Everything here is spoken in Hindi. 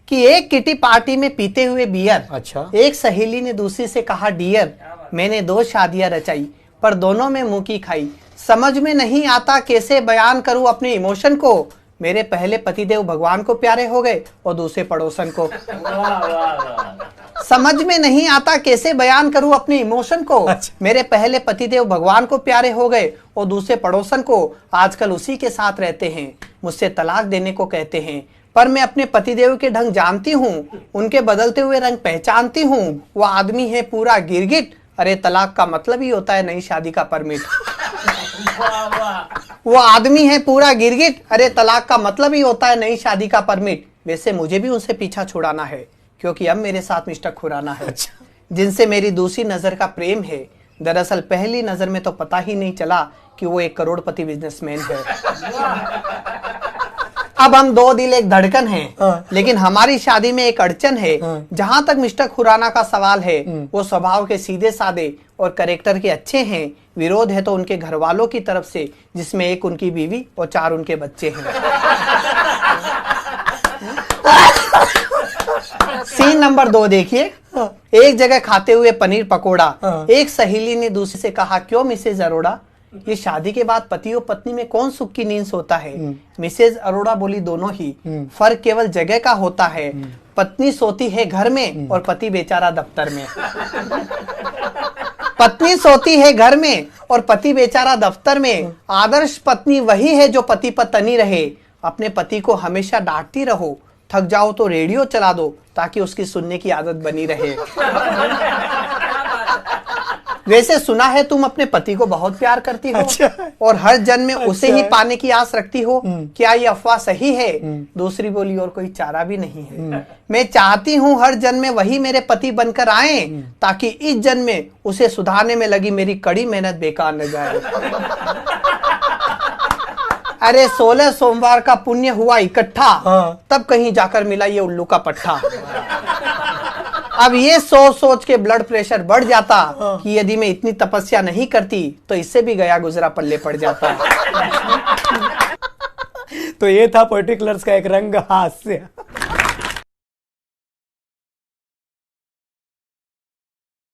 कि एक किटी पार्टी में पीते हुए बियर, अच्छा। एक सहेली ने दूसरी से कहा डियर, मैंने 2 शादियां रचाई पर दोनों में मुंह की खाई। समझ में नहीं आता कैसे बयान करूं अपने इमोशन को, मेरे पहले पतिदेव भगवान को प्यारे हो गए और दूसरे पड़ोसन को। समझ में नहीं आता कैसे बयान करूं अपने इमोशन को, मेरे पहले पतिदेव भगवान को प्यारे हो गए और दूसरे पड़ोसन को। आजकल उसी के साथ रहते हैं, मुझसे तलाक देने को कहते हैं, पर मैं अपने पतिदेव के ढंग जानती हूँ, उनके बदलते हुए रंग पहचानती हूँ। वो आदमी है पूरा गिरगिट, अरे तलाक का मतलब ही होता है नई शादी का परमिट। वो आदमी है पूरा गिरगिट, अरे तलाक का मतलब ही होता है नई शादी का परमिट। वैसे मुझे भी उनसे पीछा छुड़ाना है, क्योंकि अब मेरे साथ मिस्टर खुराना है, जिनसे मेरी दूसरी नजर का प्रेम है। दरअसल पहली नजर में तो पता ही नहीं चला कि वो एक करोड़पति बिजनेसमैन है। अब हम 2 दिल एक धड़कन हैं, लेकिन हमारी शादी में एक अड़चन है। जहां तक मिस्टर खुराना का सवाल है, वो स्वभाव के सीधे साधे और कैरेक्टर के अच्छे हैं। विरोध है तो उनके घर वालों की तरफ से, जिसमें 1 उनकी बीवी और 4 उनके बच्चे हैं। सीन नंबर 2 देखिए। एक जगह खाते हुए पनीर पकोड़ा, एक सहेली ने दूसरी से कहा, क्यों मिसेज अरोड़ा, ये शादी के बाद पति और पत्नी में कौन सुख की नींद सोता है। मिसेज अरोड़ा बोली, दोनों ही, फर्क केवल जगह का होता है। पत्नी सोती है घर में और पति बेचारा दफ्तर में। पत्नी सोती है घर में और पति बेचारा दफ्तर में। आदर्श पत्नी वही है जो पति पर तनी रहे। अपने पति को हमेशा डांटती रहो, थक जाओ तो रेडियो चला दो ताकि उसकी सुनने की आदत बनी रहे। वैसे सुना है तुम अपने पति को बहुत प्यार करती हो। अच्छा। और हर जन्म में उसे ही पाने की आस रखती हो। क्या ये अफवाह सही है। दूसरी बोली, और कोई चारा भी नहीं है। मैं चाहती हूँ हर जन्म में वही मेरे पति बनकर आए, ताकि इस जन्म में उसे सुधारने में लगी मेरी कड़ी मेहनत बेकार न जाए। अरे 16 सोमवार का पुण्य हुआ इकट्ठा, तब कहीं जाकर मिला ये उल्लू का पट्टा। अब ये सोच के ब्लड प्रेशर बढ़ जाता कि यदि मैं इतनी तपस्या नहीं करती तो इससे भी गया गुजरा पल्ले पड़ जाता। तो ये था पर्टिकुलर्स का एक रंग हास्य।